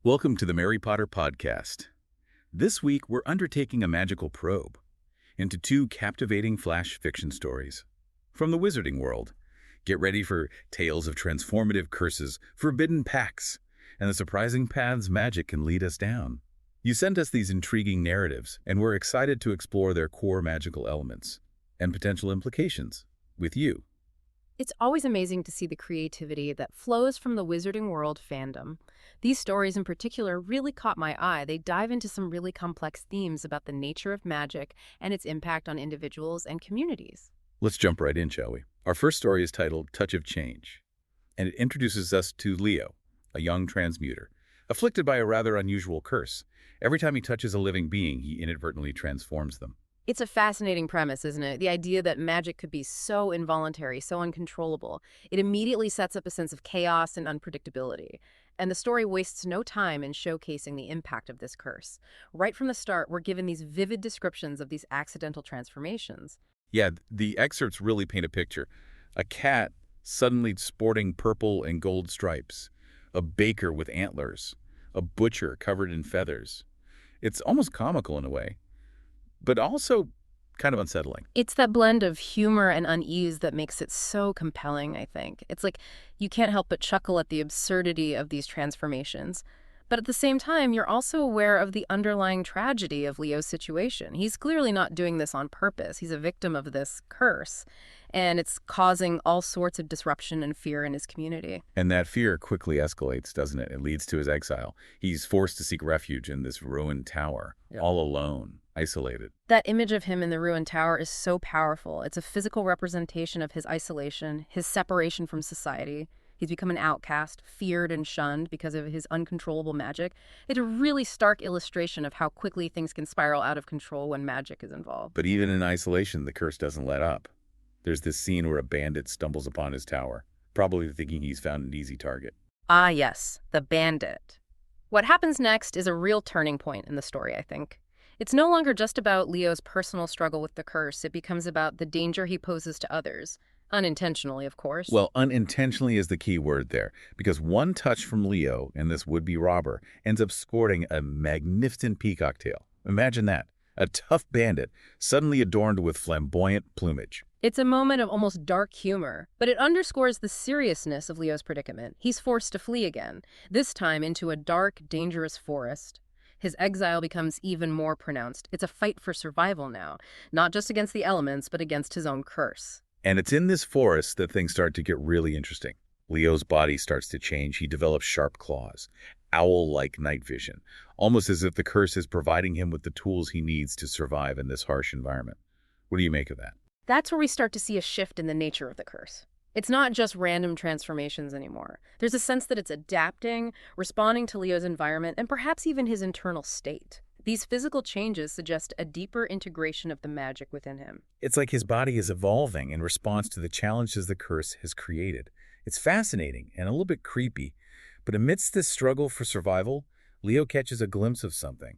Welcome to the Mary Potter Podcast. This week, we're undertaking a magical probe into two captivating flash fiction stories from the wizarding world. Get ready for tales of transformative curses, forbidden pacts, and the surprising paths magic can lead us down. You sent us these intriguing narratives, and we're excited to explore their core magical elements and potential implications with you. It's always amazing to see the creativity that flows from the Wizarding World fandom. These stories in particular really caught my eye. They dive into some really complex themes about the nature of magic and its impact on individuals and communities. Let's jump right in, shall we? Our first story is titled Touch of Change, and it introduces us to Leo, a young transmuter, afflicted by a rather unusual curse. Every time he touches a living being, he inadvertently transforms them. It's a fascinating premise, isn't it? The idea that magic could be so involuntary, so uncontrollable. It immediately sets up a sense of chaos and unpredictability. And the story wastes no time in showcasing the impact of this curse. Right from the start, we're given these vivid descriptions of these accidental transformations. Yeah, the excerpts really paint a picture. A cat suddenly sporting purple and gold stripes, a baker with antlers, a butcher covered in feathers. It's almost comical in a way, but also kind of unsettling. It's that blend of humor and unease that makes it so compelling, I think. It's like you can't help but chuckle at the absurdity of these transformations. But at the same time, you're also aware of the underlying tragedy of Leo's situation. He's clearly not doing this on purpose. He's a victim of this curse, and it's causing all sorts of disruption and fear in his community. And that fear quickly escalates, doesn't it? It leads to his exile. He's forced to seek refuge in this ruined tower, all alone, isolated. That image of him in the ruined tower is so powerful. It's a physical representation of his isolation, his separation from society. He's become an outcast, feared and shunned because of his uncontrollable magic. It's a really stark illustration of how quickly things can spiral out of control when magic is involved. But even in isolation, the curse doesn't let up. There's this scene where a bandit stumbles upon his tower, probably thinking he's found an easy target. Ah, yes, the bandit. What happens next is a real turning point in the story, I think. It's no longer just about Leo's personal struggle with the curse. It becomes about the danger he poses to others. Unintentionally, of course. Well, unintentionally is the key word there, because one touch from Leo and this would-be robber ends up sporting a magnificent peacock tail. Imagine that. A tough bandit suddenly adorned with flamboyant plumage. It's a moment of almost dark humor, but it underscores the seriousness of Leo's predicament. He's forced to flee again, this time into a dark, dangerous forest. His exile becomes even more pronounced. It's a fight for survival now, not just against the elements, but against his own curse. And it's in this forest that things start to get really interesting. Leo's body starts to change. He develops sharp claws, owl-like night vision, almost as if the curse is providing him with the tools he needs to survive in this harsh environment. What do you make of that? That's where we start to see a shift in the nature of the curse. It's not just random transformations anymore. There's a sense that it's adapting, responding to Leo's environment, and perhaps even his internal state. These physical changes suggest a deeper integration of the magic within him. It's like his body is evolving in response to the challenges the curse has created. It's fascinating and a little bit creepy, but amidst this struggle for survival, Leo catches a glimpse of something.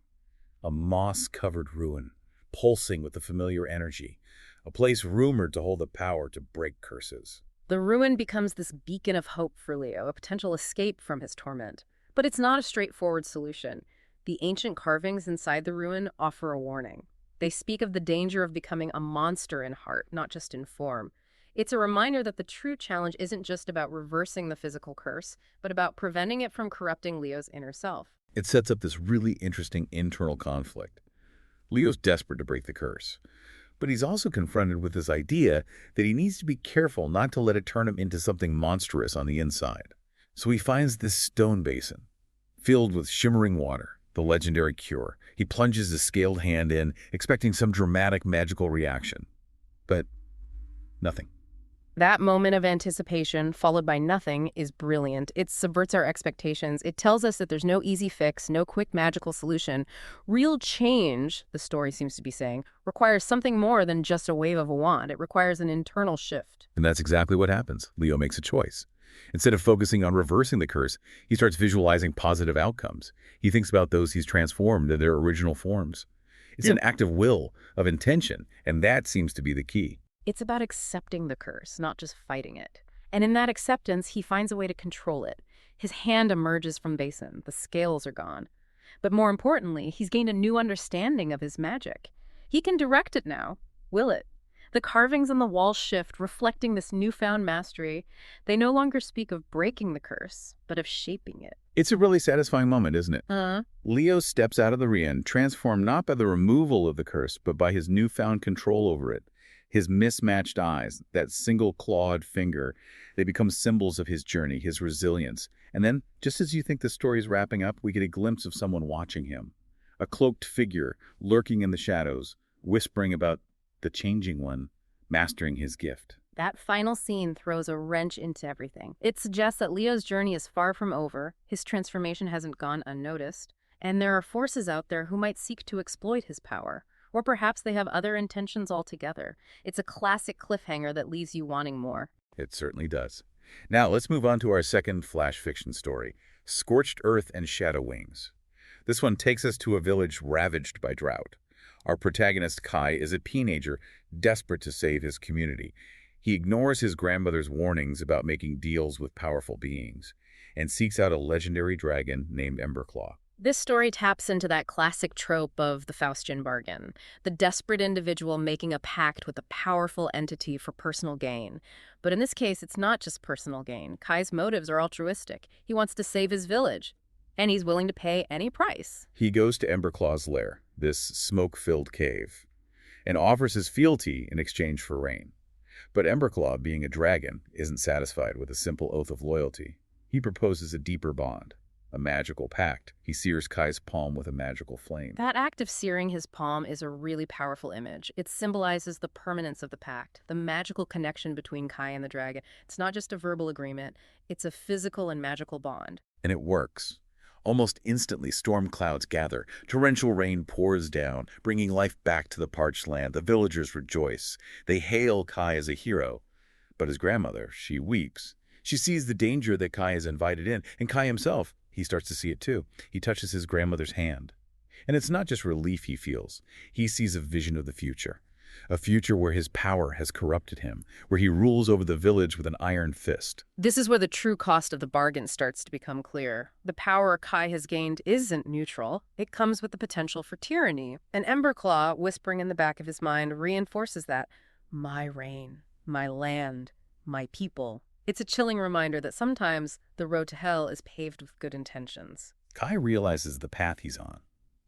A moss-covered ruin, pulsing with a familiar energy, a place rumored to hold the power to break curses. The ruin becomes this beacon of hope for Leo, a potential escape from his torment. But it's not a straightforward solution. The ancient carvings inside the ruin offer a warning. They speak of the danger of becoming a monster in heart, not just in form. It's a reminder that the true challenge isn't just about reversing the physical curse, but about preventing it from corrupting Leo's inner self. It sets up this really interesting internal conflict. Leo's desperate to break the curse, but he's also confronted with this idea that he needs to be careful not to let it turn him into something monstrous on the inside. So he finds this stone basin, filled with shimmering water, the legendary cure. He plunges his scaled hand in, expecting some dramatic magical reaction. But nothing. That moment of anticipation, followed by nothing, is brilliant. It subverts our expectations. It tells us that there's no easy fix, no quick magical solution. Real change, the story seems to be saying, requires something more than just a wave of a wand. It requires an internal shift. And that's exactly what happens. Leo makes a choice. Instead of focusing on reversing the curse, he starts visualizing positive outcomes. He thinks about those he's transformed to their original forms. It's an act of will, of intention, and that seems to be the key. It's about accepting the curse, not just fighting it. And in that acceptance, he finds a way to control it. His hand emerges from the basin. The scales are gone. But more importantly, he's gained a new understanding of his magic. He can direct it now, will it? The carvings on the walls shift, reflecting this newfound mastery. They no longer speak of breaking the curse, but of shaping it. It's a really satisfying moment, isn't it? Uh, Leo steps out of the Rian, transformed not by the removal of the curse, but by his newfound control over it. His mismatched eyes, that single clawed finger, they become symbols of his journey, his resilience. And then, just as you think the story is wrapping up, we get a glimpse of someone watching him. A cloaked figure, lurking in the shadows, whispering about the changing one, mastering his gift. That final scene throws a wrench into everything. It suggests that Leo's journey is far from over, his transformation hasn't gone unnoticed, and there are forces out there who might seek to exploit his power. Or perhaps they have other intentions altogether. It's a classic cliffhanger that leaves you wanting more. It certainly does. Now, let's move on to our second flash fiction story, Scorched Earth and Shadow Wings. This one takes us to a village ravaged by drought. Our protagonist, Kai, is a teenager desperate to save his community. He ignores his grandmother's warnings about making deals with powerful beings and seeks out a legendary dragon named Emberclaw. This story taps into that classic trope of the Faustian bargain, the desperate individual making a pact with a powerful entity for personal gain. But in this case, it's not just personal gain. Kai's motives are altruistic. He wants to save his village, and he's willing to pay any price. He goes to Emberclaw's lair, this smoke-filled cave, and offers his fealty in exchange for rain. But Emberclaw, being a dragon, isn't satisfied with a simple oath of loyalty. He proposes a deeper bond, a magical pact. He sears Kai's palm with a magical flame. That act of searing his palm is a really powerful image. It symbolizes the permanence of the pact, the magical connection between Kai and the dragon. It's not just a verbal agreement, it's a physical and magical bond. And it works. Almost instantly, storm clouds gather. Torrential rain pours down, bringing life back to the parched land. The villagers rejoice. They hail Kai as a hero. But his grandmother, she weeps. She sees the danger that Kai is invited in, and Kai himself, he starts to see it too. He touches his grandmother's hand. And it's not just relief he feels. He sees a vision of the future. A future where his power has corrupted him, where he rules over the village with an iron fist. This is where the true cost of the bargain starts to become clear. The power Kai has gained isn't neutral. It comes with the potential for tyranny. And Emberclaw, whispering in the back of his mind, reinforces that. My reign, my land, my people. It's a chilling reminder that sometimes the road to hell is paved with good intentions. Kai realizes the path he's on.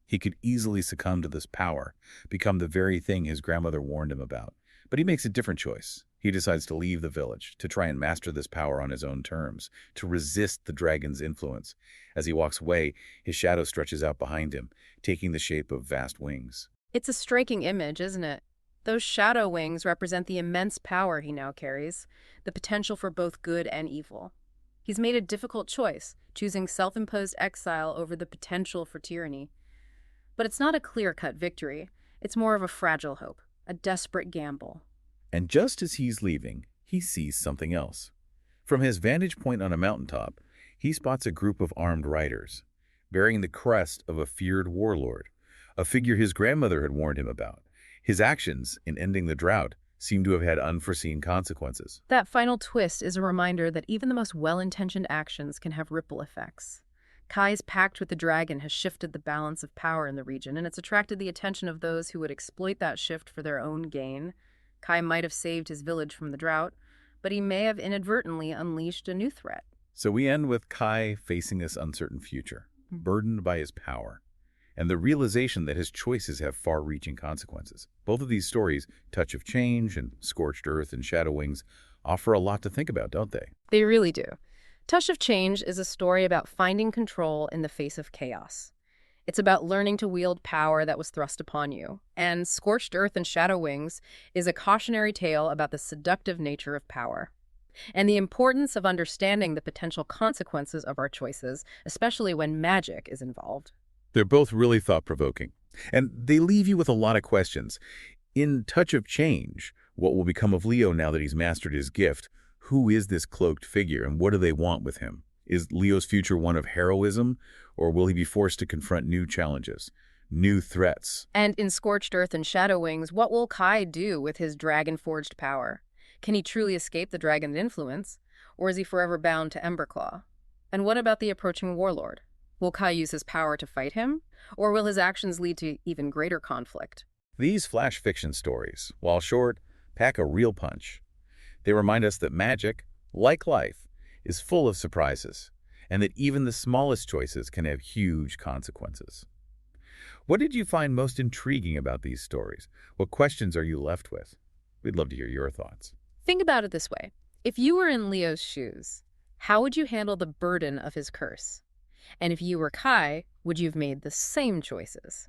He could easily succumb to this power, become the very thing his grandmother warned him about. But he makes a different choice. He decides to leave the village, to try and master this power on his own terms, to resist the dragon's influence. As he walks away, his shadow stretches out behind him, taking the shape of vast wings. It's a striking image, isn't it? Those shadow wings represent the immense power he now carries, the potential for both good and evil. He's made a difficult choice, choosing self-imposed exile over the potential for tyranny. But it's not a clear-cut victory. It's more of a fragile hope, a desperate gamble. And just as he's leaving, he sees something else. From his vantage point on a mountaintop, he spots a group of armed riders, bearing the crest of a feared warlord, a figure his grandmother had warned him about. His actions in ending the drought seem to have had unforeseen consequences. That final twist is a reminder that even the most well-intentioned actions can have ripple effects. Kai's pact with the dragon has shifted the balance of power in the region, and it's attracted the attention of those who would exploit that shift for their own gain. Kai might have saved his village from the drought, but he may have inadvertently unleashed a new threat. So we end with Kai facing this uncertain future, burdened by his power, and the realization that his choices have far-reaching consequences. Both of these stories, Touch of Change and Scorched Earth and Shadow Wings, offer a lot to think about, don't they? They really do. Touch of Change is a story about finding control in the face of chaos. It's about learning to wield power that was thrust upon you. And Scorched Earth and Shadow Wings is a cautionary tale about the seductive nature of power and the importance of understanding the potential consequences of our choices, especially when magic is involved. They're both really thought-provoking, and they leave you with a lot of questions. In Touch of Change, what will become of Leo now that he's mastered his gift? Who is this cloaked figure, and what do they want with him? Is Leo's future one of heroism, or will he be forced to confront new challenges, new threats? And in Scorched Earth and Shadow Wings, what will Kai do with his dragon-forged power? Can he truly escape the dragon's influence, or is he forever bound to Emberclaw? And what about the approaching warlord? Will Kai use his power to fight him? Or will his actions lead to even greater conflict? These flash fiction stories, while short, pack a real punch. They remind us that magic, like life, is full of surprises, and that even the smallest choices can have huge consequences. What did you find most intriguing about these stories? What questions are you left with? We'd love to hear your thoughts. Think about it this way. If you were in Leo's shoes, how would you handle the burden of his curse? And if you were Kai, would you have made the same choices?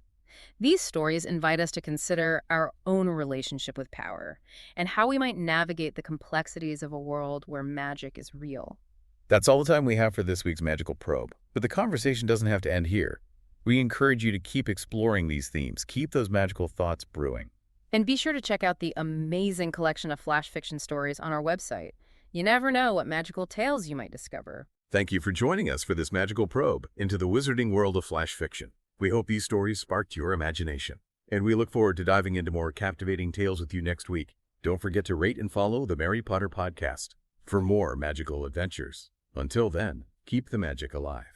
These stories invite us to consider our own relationship with power and how we might navigate the complexities of a world where magic is real. That's all the time we have for this week's Magical Probe, but the conversation doesn't have to end here. We encourage you to keep exploring these themes, keep those magical thoughts brewing. And be sure to check out the amazing collection of flash fiction stories on our website. You never know what magical tales you might discover. Thank you for joining us for this Magical Probe into the wizarding world of flash fiction. We hope these stories sparked your imagination, and we look forward to diving into more captivating tales with you next week. Don't forget to rate and follow the Mary Potter Podcast for more magical adventures. Until then, keep the magic alive.